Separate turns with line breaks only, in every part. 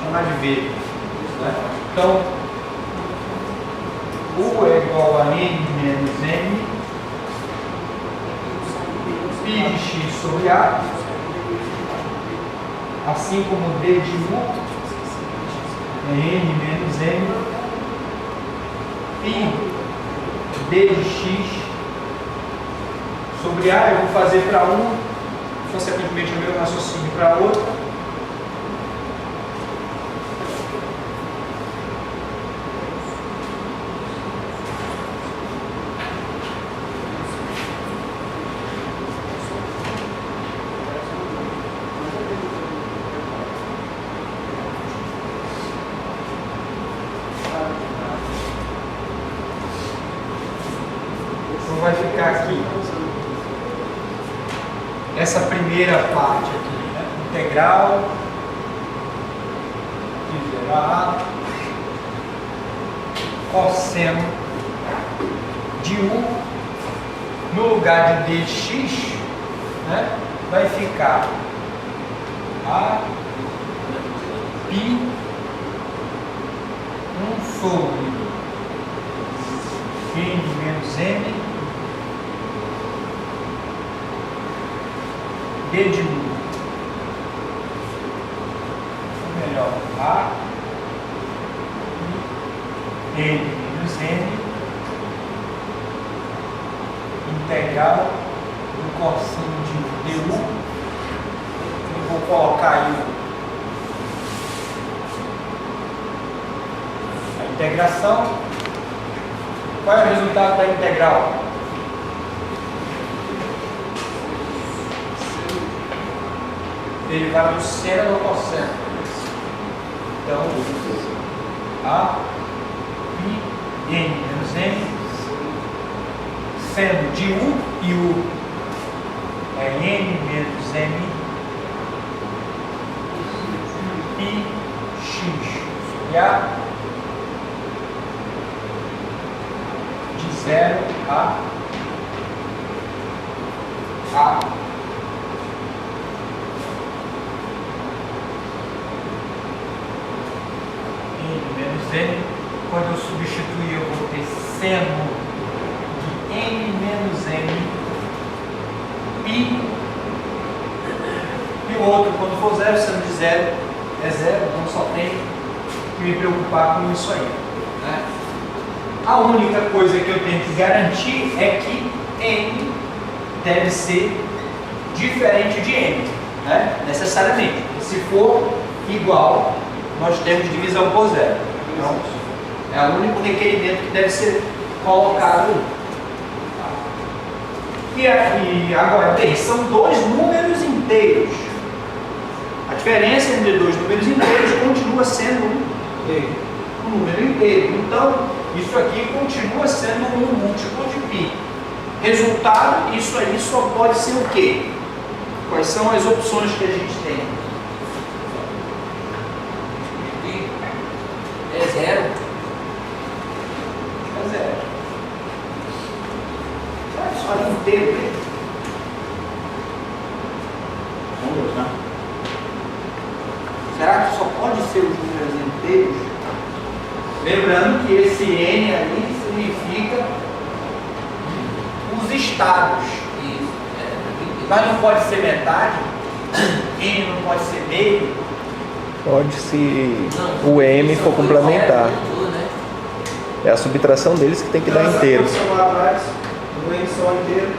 chamar de V. Né? Então, U é igual a N menos M pi de x sobre A, assim como D de U é N menos M pi D de x sobre A. Eu vou fazer para um, consequentemente o meu raciocínio para outro. Então vai ficar aqui essa primeira parte aqui, né? Integral de 0 a cosseno de U no lugar de dx, né? Vai ficar a pi 1 sobre n menos m D de U, ou melhor, A N menos N integral do cosseno de du. Eu vou colocar aí a integração. Qual é o resultado da integral? Derivada do seno do cosseno. Então, A pi N menos M seno de U, e U é N menos M pi x sobre A de 0 a menos n. Quando eu substituir, eu vou ter seno de n menos m pi, e o outro, quando for zero, seno de zero é zero, então só tem que me preocupar com isso aí, né? A única coisa que eu tenho que garantir é que n deve ser diferente de m, né? Necessariamente. Se for igual, nós temos divisão por zero. Então, é o único requerimento que deve ser colocado. E agora, bem, são dois números inteiros. A diferença entre dois números inteiros continua sendo um número inteiro. Então, isso aqui continua sendo um múltiplo de π. Resultado, isso aí só pode ser o quê? Quais são as opções que a gente tem? É zero. É zero. É só ali inteiro, né? Será que só pode ser os números inteiros? Lembrando que esse n ali significa os estados. Mas não pode ser metade? N não pode ser meio?
Pode, se o M for complementar. É a subtração deles que tem que dar inteiro.
O N só inteiro.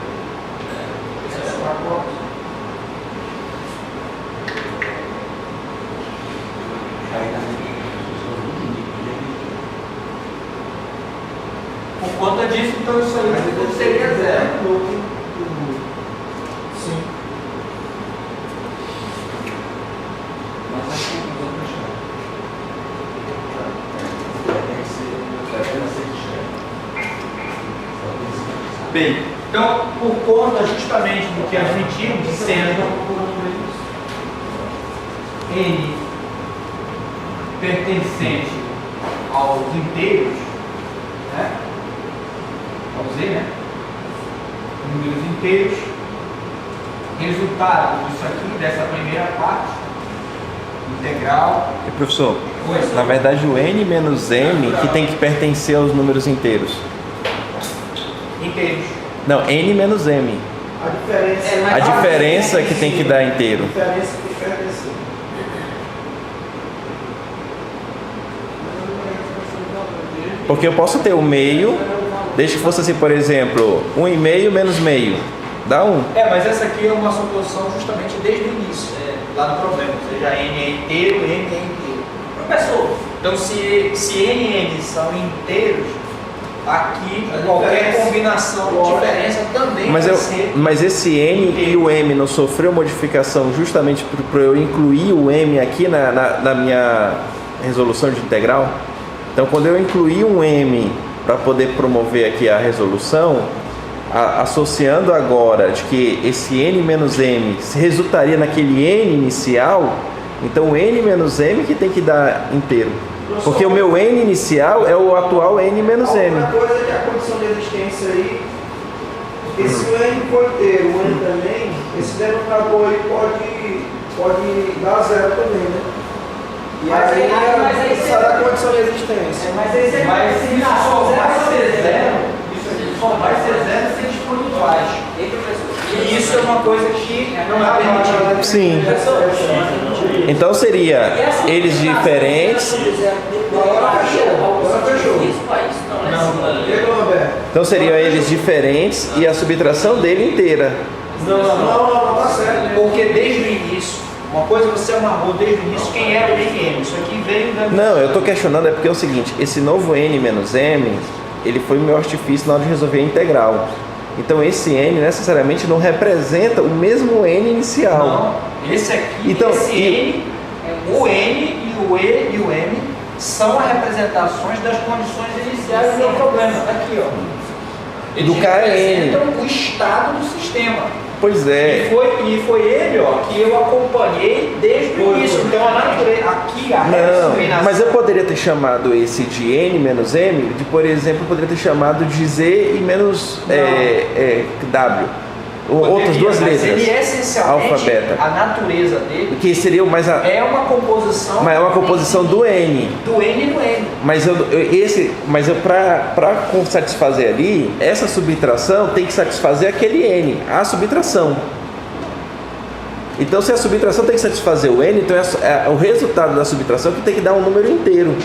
Por conta disso, então isso aí seria zero. Sim. Bem, então, por conta justamente do que admitimos, sendo n pertencente aos inteiros, né? Ao Z, né? Números inteiros, resultado disso aqui, dessa primeira parte, integral.
E, professor,
Pois.
na verdade o n menos m que tem que pertencer aos números inteiros.
Inteiros.
Não, n menos m.
A diferença.
A diferença que tem que dar inteiro.
A diferença que pertence.
Porque eu posso ter o meio, desde que fosse assim, por exemplo, 1,5 menos meio. Dá 1.
Mas essa aqui é uma suposição justamente desde o início, lá no problema. Ou seja, n é inteiro, n é inteiro. Professor, então se n e n são inteiros, aqui qualquer combinação de diferença também vai ser.
Mas esse n e o m não sofreu modificação justamente para eu incluir o m aqui na minha resolução de integral? Então, quando eu incluir um m para poder promover aqui a resolução, associando agora de que esse n menos m resultaria naquele n inicial, então o n menos m que tem que dar inteiro. Porque o meu n inicial é o atual n menos m.
Outra coisa é que a condição de existência aí, porque se o n for inteiro, o n também, esse denominador aí pode dar zero também, né? E aí será a condição de existência.
Mas isso só vai ser zero, só vai ser zero se eles forem iguais. E isso é uma coisa que não é permitida.
Sim. Então seria eles diferentes.
Agora fechou.
Então seriam eles diferentes e a subtração dele inteira.
Não, tá certo.
Porque desde o início, uma coisa você amarrou desde o início, quem era o n. Isso aqui veio da.
Não, eu estou questionando porque é o seguinte, esse novo n menos m, ele foi o meu artifício na hora de resolver a integral. Então esse n necessariamente não representa o mesmo n inicial.
Não, esse aqui,
então,
esse n, o n e o e e o m são as representações das condições iniciais do meu problema. Tá aqui, ó. Eles
do KN.
representam o estado do sistema.
Pois é.
E foi ele, ó, que eu acompanhei desde o início. Então a natureza, aqui a
Não, mas eu poderia ter chamado esse de n menos m, de por exemplo, eu poderia ter chamado de z e menos w. Outras duas letras.
Ele é essencialmente
alfa, beta.
A natureza dele.
Que seria mais a.
É uma composição.
Mas é uma composição do n.
Do n e do n.
Mas para satisfazer ali, essa subtração tem que satisfazer aquele n, a subtração. Então, se a subtração tem que satisfazer o n, então é o resultado da subtração que tem que dar um número inteiro.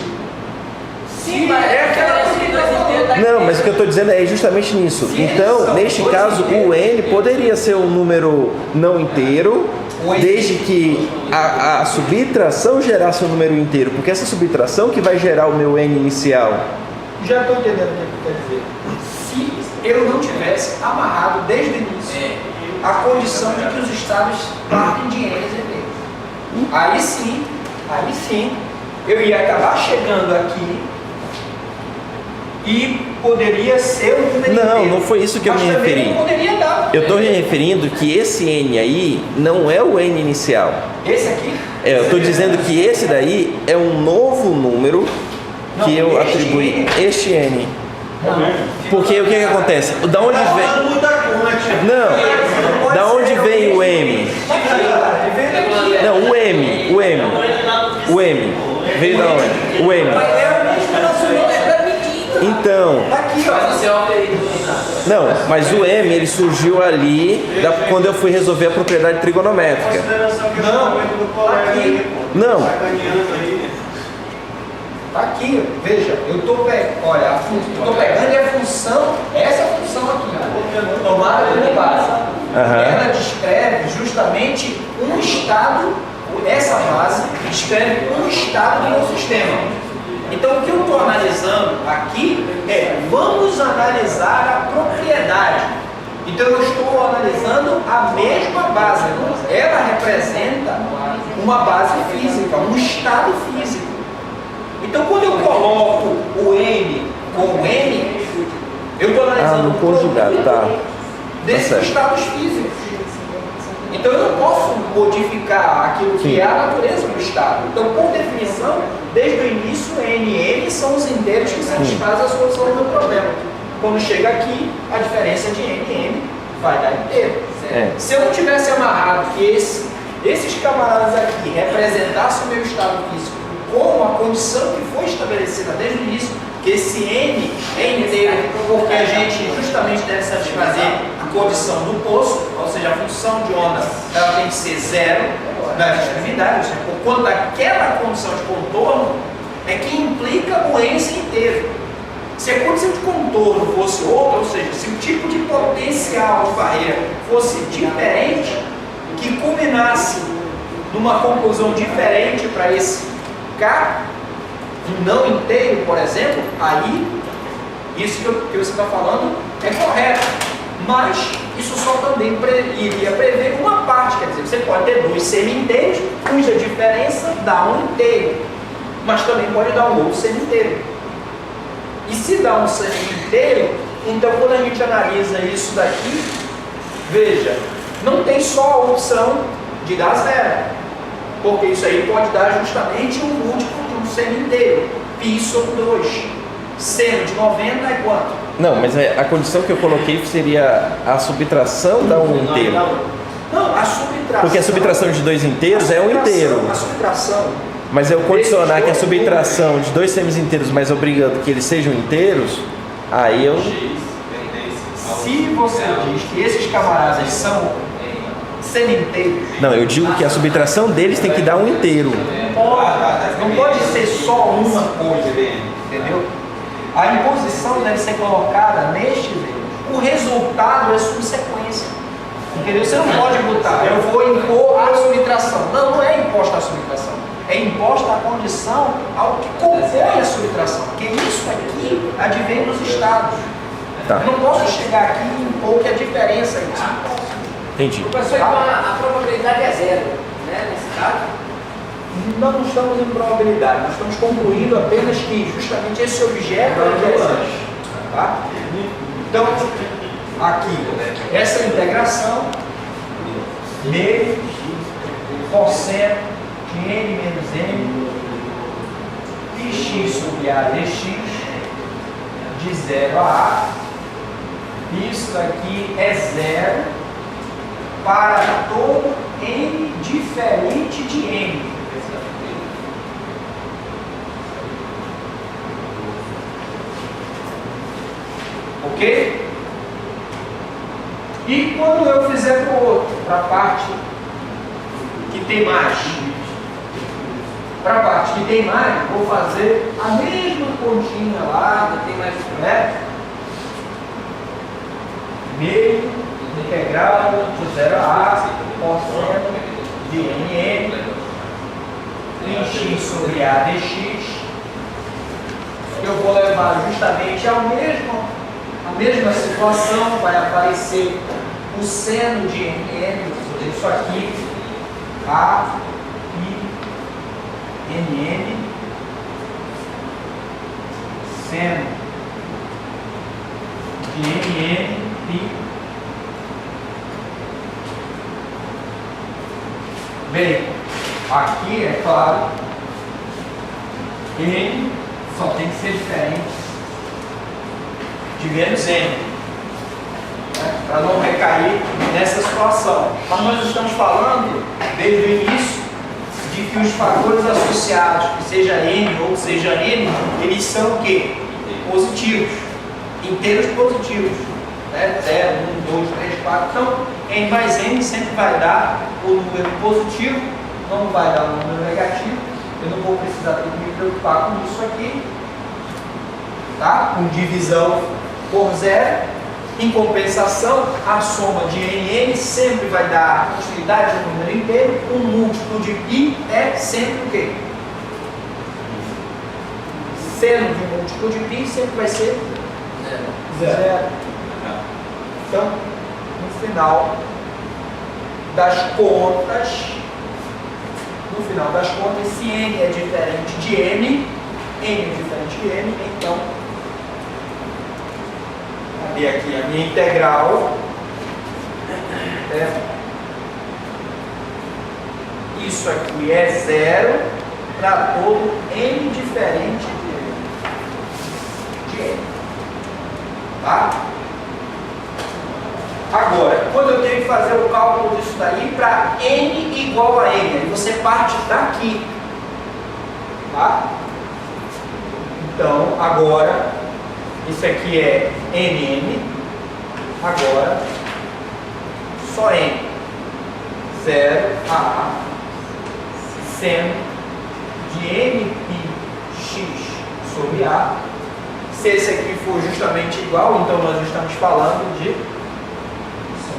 Sim, mas é aquela subtração.
Não, mas o que eu estou dizendo é justamente nisso. Então, neste caso, o n poderia ser um número não inteiro, desde que a subtração gerasse um número inteiro, porque essa subtração que vai gerar o meu n inicial.
Já estou entendendo o que quer dizer. Se eu não tivesse amarrado desde o início a condição de que os estados partem de n inteiros, aí sim, eu ia acabar chegando aqui e poderia ser um número inteiro.
Não foi isso que eu me referi.
Poderia dar.
Eu estou me referindo que esse n aí não é o n inicial.
Esse aqui?
Eu estou dizendo que esse daí é um novo número que eu atribuí este n. Porque o que acontece? Da onde vem? Não. Da onde vem o m? Não, o m veio da onde? O m. Então, não, mas o m ele surgiu ali quando eu fui resolver a propriedade trigonométrica. Não.
Tá aqui, veja, eu estou pegando a função, essa função aqui, tomada como base. Ela descreve justamente um estado, essa base descreve um estado do meu sistema. Então, o que eu estou analisando aqui vamos analisar a propriedade. Então, eu estou analisando a mesma base. Ela representa uma base física, um estado físico. Então, quando eu coloco o n com o n, eu estou analisando
no conjugado, tá.
desses estados físicos. Então, eu não posso modificar aquilo que é a natureza do estado. Então, por definição, desde o início, n e m são os inteiros que satisfazem a solução do meu problema. Quando chega aqui, a diferença de n e m vai dar inteiro. Se eu não tivesse amarrado que esses camaradas aqui representassem o meu estado físico com a condição que foi estabelecida desde o início, que esse N é inteiro, porque a gente justamente deve satisfazer a condição do poço, ou seja, a função de onda ela tem que ser zero nas extremidades, ou seja, por conta daquela condição de contorno é que implica o N ser inteiro. Se a condição de contorno fosse outra, ou seja, se o tipo de potencial de barreira fosse diferente, que culminasse numa conclusão diferente para esse K, um não inteiro, por exemplo, aí isso que você está falando é correto, mas isso só também iria prever uma parte, quer dizer, você pode ter dois semi-inteiros cuja diferença dá um inteiro, mas também pode dar um outro semi-inteiro. E se dá um semi-inteiro, então quando a gente analisa isso daqui, veja, não tem só a opção de dar zero, porque isso aí pode dar justamente um múltiplo de um semi-inteiro, π sobre 2. Seno de 90 é quanto?
Não, mas a condição que eu coloquei seria a subtração da um inteiro.
Não, a subtração.
Porque a subtração de dois inteiros é um inteiro.
A subtração.
Mas eu condicionar que a subtração de dois semis inteiros, mas obrigando que eles sejam inteiros, aí eu...
Se você diz que esses camaradas são semi-inteiros...
Não, eu digo que a subtração deles tem que dar um inteiro.
Não pode ser só uma coisa, entendeu? A imposição deve ser colocada neste nível. O resultado é subsequência. Entendeu? Você não pode botar, eu vou impor a subtração. Não, não é imposta a subtração. É imposta a condição ao que compõe a subtração. Porque isso aqui advém dos estados.
Tá.
Eu não posso chegar aqui e impor que a diferença é isso.
Entendi.
Professor, então a probabilidade é zero, né, nesse caso?
Nós não estamos em probabilidade, nós estamos concluindo apenas que justamente esse objeto é zero. Tá? Então, aqui, essa integração, meio, cosseno de n menos n, dx sobre a dx, de 0 a a, isso daqui é zero para todo n diferente de n. Ok? E quando eu fizer para o outro, para a parte que tem mais, para a parte que tem mais, vou fazer a mesma continha lá,
Tem mais
né? Meio integral de 0 a a, cosseno de nn, em x sobre a dx, eu vou levar justamente a mesma situação, vai aparecer o seno de nn, isso aqui, a e nn, seno de nn pi. Bem, aqui é claro, n só tem que ser diferente de menos n, né? Para não recair nessa situação. Mas nós estamos falando, desde o início, de que os fatores associados, que seja n ou seja n, eles são o quê? Positivos, inteiros positivos, né? 0, 1, 2, 3, 4. Então, n mais n sempre vai dar o número positivo, não vai dar o número negativo. Eu não vou precisar ter que me preocupar com isso aqui, tá? Com divisão por zero. Em compensação, a soma de n sempre vai dar a continuidade de um número inteiro. Um múltiplo de π é sempre o quê? Seno de um múltiplo de π sempre vai ser zero. Então, no final das contas, se n é diferente de n é diferente de n, então cadê aqui a minha integral? Isso aqui é zero para todo n diferente de n. Tá? Agora, quando eu tenho que fazer o cálculo disso daí para n igual a n. Aí você parte daqui. Tá? Então, agora, isso aqui é nn. Agora, só n. 0 a seno de nπx sobre a. Se esse aqui for justamente igual, então nós estamos falando de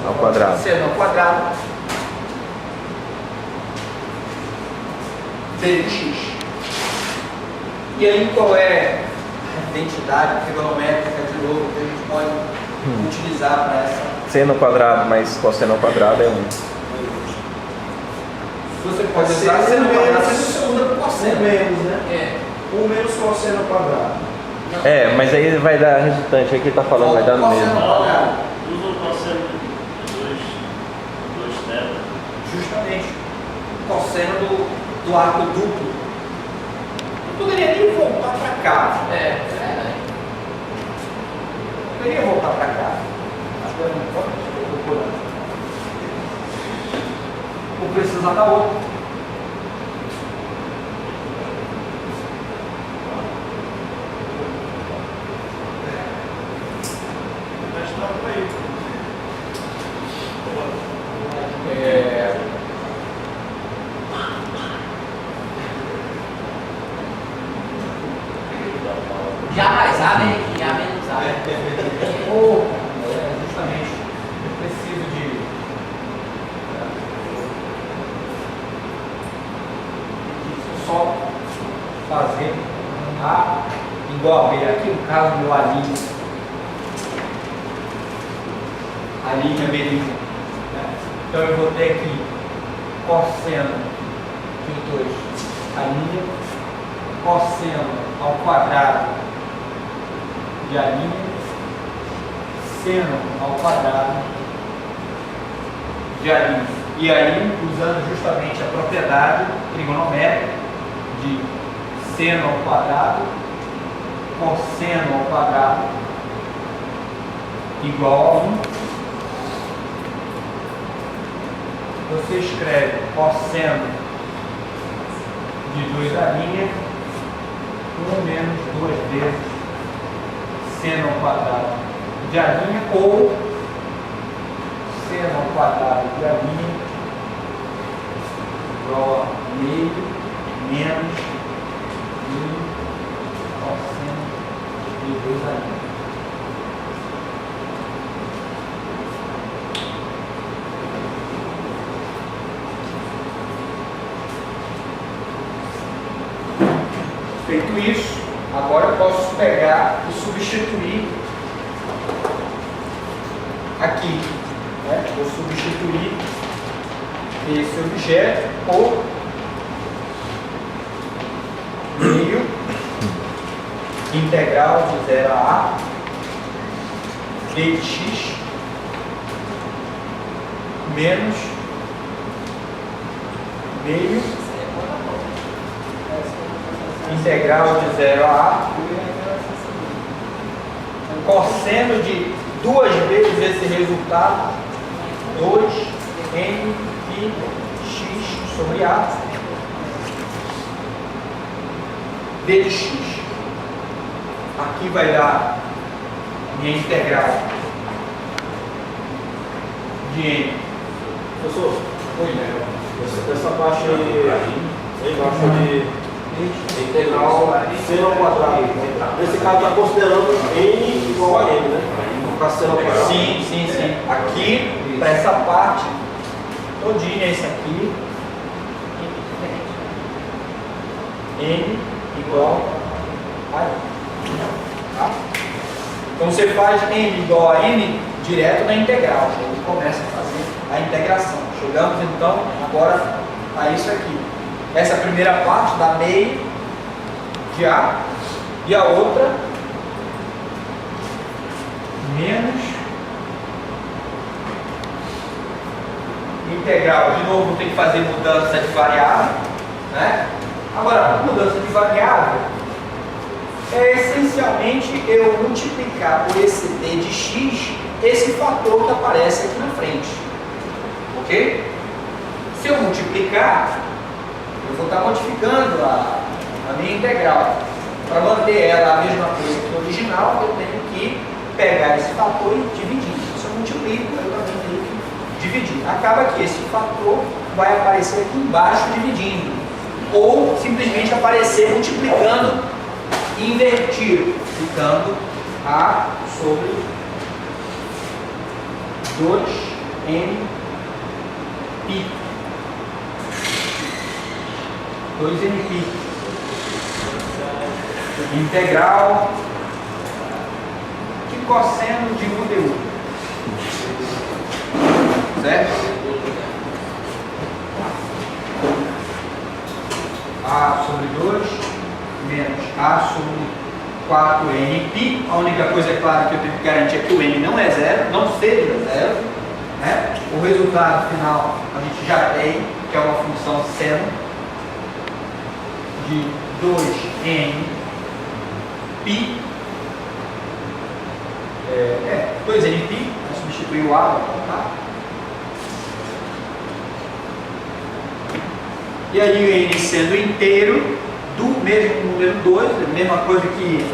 Ao quadrado.
seno ao quadrado dx. E aí qual é a identidade trigonométrica de novo que a gente pode utilizar para essa?
Seno ao quadrado mais cosseno ao quadrado é 1.
Você pode usar seno ao quadrado, você usa por
Um
cosseno.
menos, né?
É.
1 menos cosseno ao quadrado.
É, mas aí vai dar resultante, aqui tá falando, vai dar no
Cosseno
mesmo.
ao quadrado.
Usa o cosseno de 2 θ.
Justamente. Cosseno do arco duplo. Não poderia nem voltar para cá.
É verdade.
Não poderia voltar para cá. Agora não pode, estou procurando. Vou precisar da outra.
Mas não foi.
Já mais A, né? Que A menos A.
Justamente. Eu preciso de. Só fazer A igual a B. Aqui no caso meu alinho. A linha B. Então eu vou ter aqui cosseno de 2 a linha, cosseno ao quadrado de a linha, seno ao quadrado de a linha. E aí, usando justamente a propriedade trigonométrica de seno ao quadrado, cosseno ao quadrado igual a 1. Você escreve cosseno de 2 a linha, 1 menos 2 vezes seno ao quadrado de a linha, ou seno ao quadrado de a linha igual a meio menos meio cosseno de 2 a linha. Feito isso, agora eu posso pegar e substituir aqui. Né? Vou substituir esse objeto por meio integral de 0 a A dx menos meio integral de 0 a A cosseno de 2 vezes esse resultado, 2 nπx sobre A dx. Aqui vai dar minha integral de n.
Professor,
Oi, né?
essa parte aí embaixo de integral seno ao quadrado. Nesse caso está considerando n igual a n, né? Para seno ao quadrado.
Sim, sim, sim. Aqui, para essa parte, todinha isso aqui, n igual a n. Tá? Então você faz n igual a n direto na integral. Ele começa a fazer a integração. Chegamos então agora a isso aqui. Essa primeira parte dá meio de A e a outra menos integral. De novo tem que fazer mudança de variável, né? Agora, mudança de variável é essencialmente eu multiplicar por esse d de x esse fator que aparece aqui na frente, ok? Se eu multiplicar, eu vou estar modificando a minha integral. Para manter ela a mesma coisa que o original, eu tenho que pegar esse fator e dividir. Se eu multiplico, eu também tenho que dividir. Acaba que esse fator vai aparecer aqui embaixo dividindo. Ou simplesmente aparecer multiplicando e invertido, ficando A sobre 2n π. 2n π. Integral de cosseno de 1 dU. Certo? A sobre 2 menos A sobre 4n π. A única coisa, é claro, que eu tenho que garantir é que o n não é zero, não seja zero. Né? O resultado final a gente já tem, que é uma função seno de 2n π. 2n π, vai substituir o A, vai colocar. E aí o n sendo inteiro do mesmo número 2, a mesma coisa que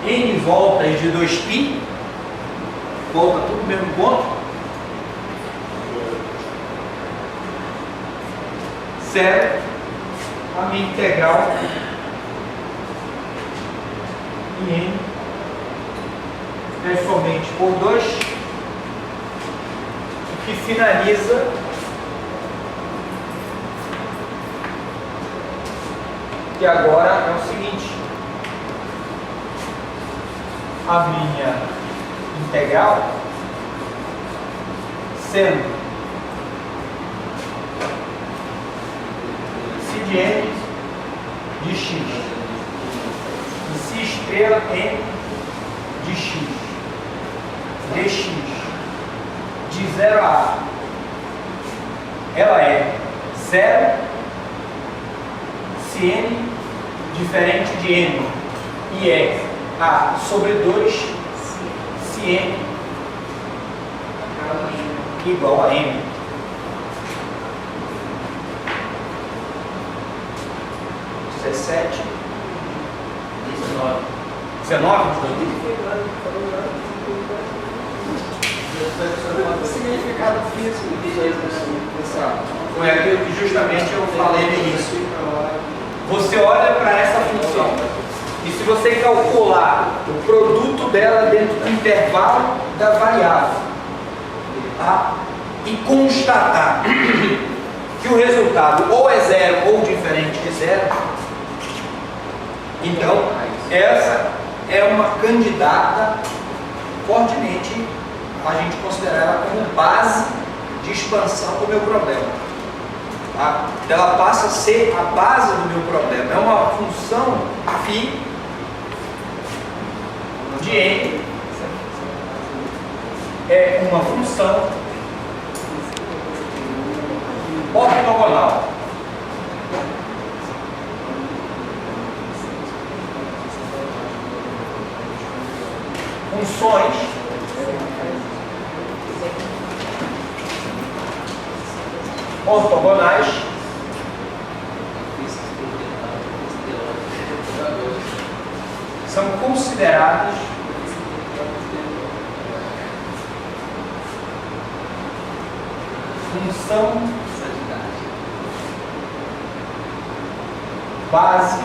n voltas de 2π, volta tudo no mesmo ponto, zero, a minha integral em n é somente por 2, que finaliza que agora é o seguinte: a minha integral sendo si de n de x e si estrela n de x dx de 0 a A, ela é 0 se n diferente de n e é A sobre 2 se n igual a n. Dezessete, 19.
O significado físico disso aí, pessoal.
Foi aquilo que justamente eu falei no início. Você olha para essa função e se você calcular o produto dela dentro do intervalo da variável, tá? E constatar que o resultado ou é zero ou diferente de zero, então essa é uma candidata fortemente a gente considerar ela como base de expansão do meu problema. Tá? Ela passa a ser a base do meu problema. É uma função φ de n, é uma função ortogonal. Funções ortogonais são consideradas função base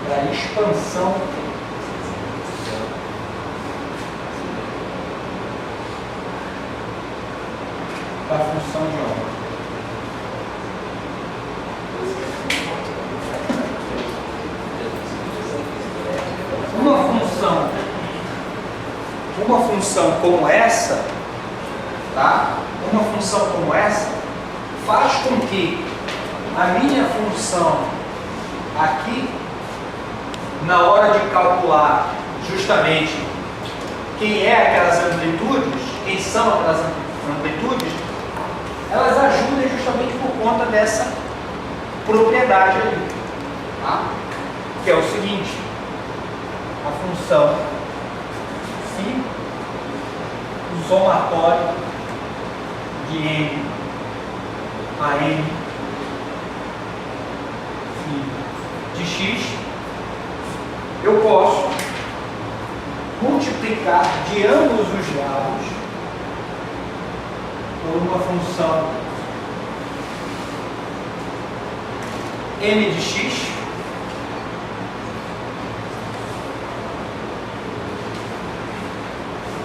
da expansão da função de onda. Uma função como essa, tá? Uma função como essa faz com que a minha função aqui, na hora de calcular justamente quem é aquelas amplitudes, quem são aquelas amplitudes, elas ajudem justamente por conta dessa propriedade ali, tá? Que é o seguinte, a função φ, o somatório de n a n de x, eu posso multiplicar de ambos os lados por uma função n de x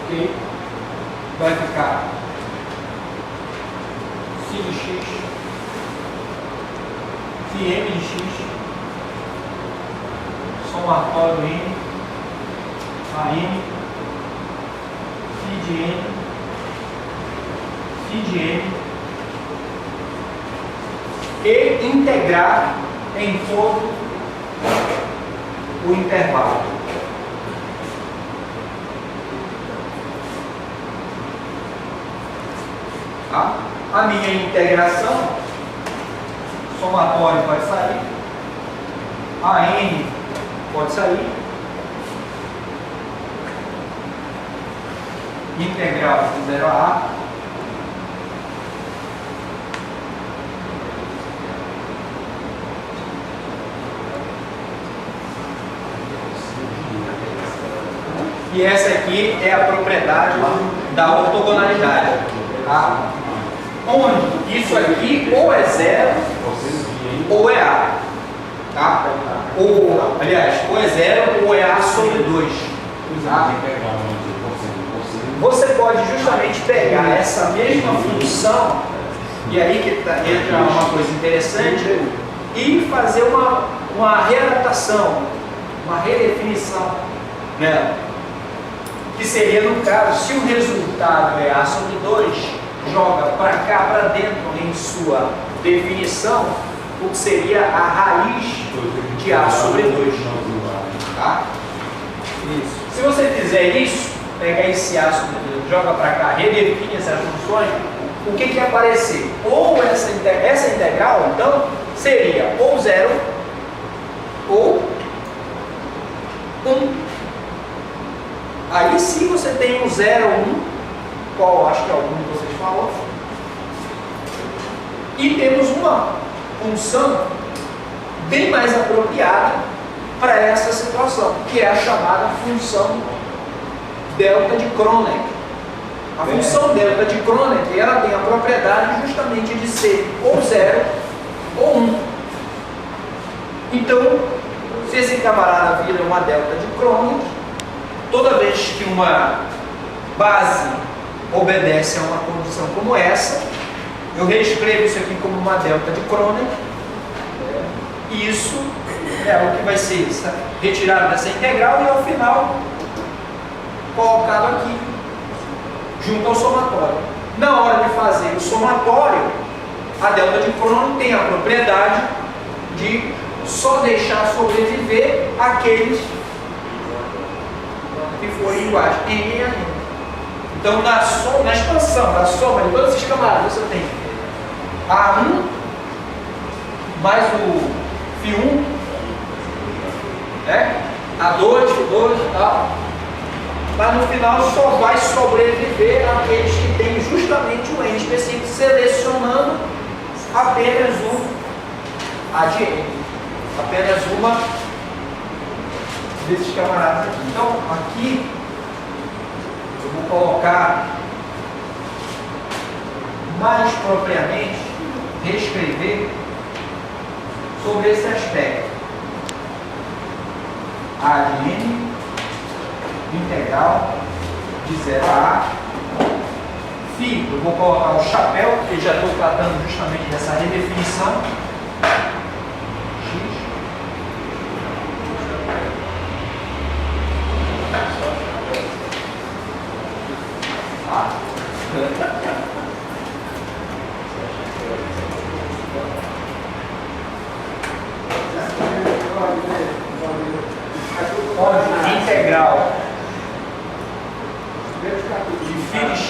ok? Vai ficar φ de x, φ m de x, somatório n a n, φ de n, φ de n, e integrar em todo o intervalo. Tá? A minha integração, somatório pode sair, a n pode sair, integral de 0 a a, e essa aqui é a propriedade da ortogonalidade, tá? Onde isso aqui ou é 0 ou é a, tá? Ou, aliás, ou é 0 ou é a sobre 2, tá? Você pode justamente pegar essa mesma função, e aí que entra uma coisa interessante, e fazer uma readaptação, uma redefinição nela. Que seria, no caso, se o resultado é A sobre 2, joga para cá, para dentro, em sua definição, o que seria a raiz de A sobre 2. Tá? Isso. Se você fizer isso, pega esse A sobre 2, joga para cá, redefine essas funções, o que que ia aparecer? Ou essa integral, então, seria ou 0 ou 1. Aí sim você tem um 0 ou 1, qual acho que é o 1 que vocês falaram, e temos uma função bem mais apropriada para essa situação, que é a chamada função delta de Kronecker. A função delta de Kronecker, ela tem a propriedade justamente de ser ou 0 ou 1. Então, se esse camarada vira uma delta de Kronecker, toda vez que uma base obedece a uma condição como essa, eu reescrevo isso aqui como uma delta de Kronecker, e isso é o que vai ser retirado dessa integral e ao final colocado aqui, junto ao somatório. Na hora de fazer o somatório, a delta de Kronecker tem a propriedade de só deixar sobreviver aqueles que forem iguais, n e a n. Então, na expansão da soma de todos esses camaradas, você tem A1 mais o φ1, né? A2, φ2 e tal. Mas no final só vai sobreviver aqueles que têm justamente o n específico, selecionando apenas um A de n. Apenas uma desses camaradas aqui. Então, aqui eu vou colocar mais propriamente, reescrever sobre esse aspecto. A de n, integral de 0 a a. Φ, eu vou colocar o chapéu, porque já estou tratando justamente dessa redefinição. Onde integral de φ de x.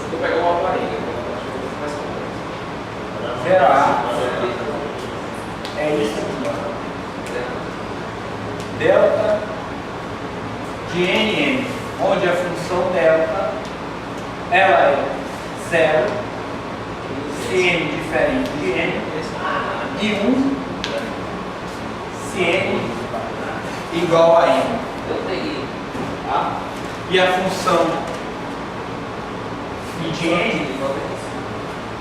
Vou pegar uma planilha. 0A é isso aqui, ó. Delta de NN, onde a função delta ela é 0, se n diferente de n, e 1 se n igual a n. Tá? E a função phi de n,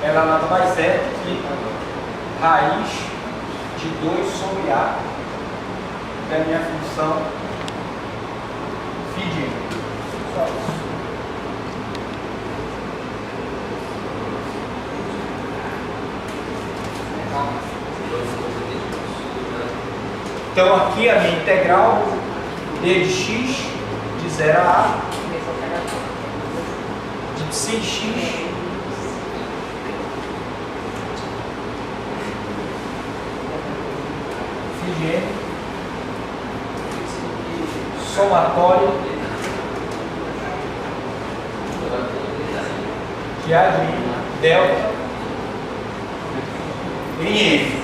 ela nada mais é que raiz de 2 sobre a da minha função phi de n. Só isso. Então aqui a minha integral d de x de 0 a a de psi de x phi de n somatório de a de delta em n.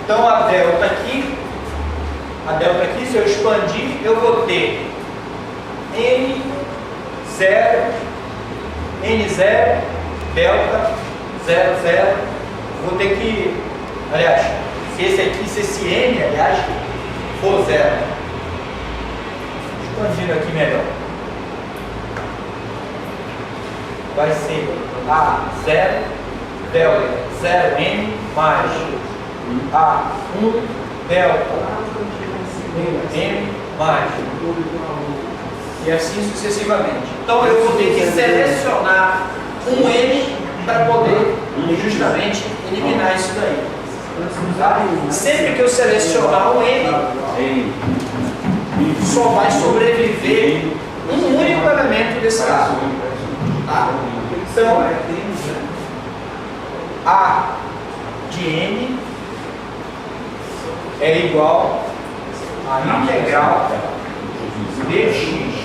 Então a delta aqui, se eu expandir, eu vou ter N0, N0, delta, 0, 0. Vou ter que, aliás, se esse N, aliás, for 0. Expandindo aqui melhor. Vai ser A0, delta, 0N, mais A1, delta, N mais, e assim sucessivamente. Então eu vou ter que selecionar um N para poder justamente eliminar isso daí. Tá? Sempre que eu selecionar um N, só vai sobreviver um único elemento desse caso. Tá? Então, A de N é igual a integral dx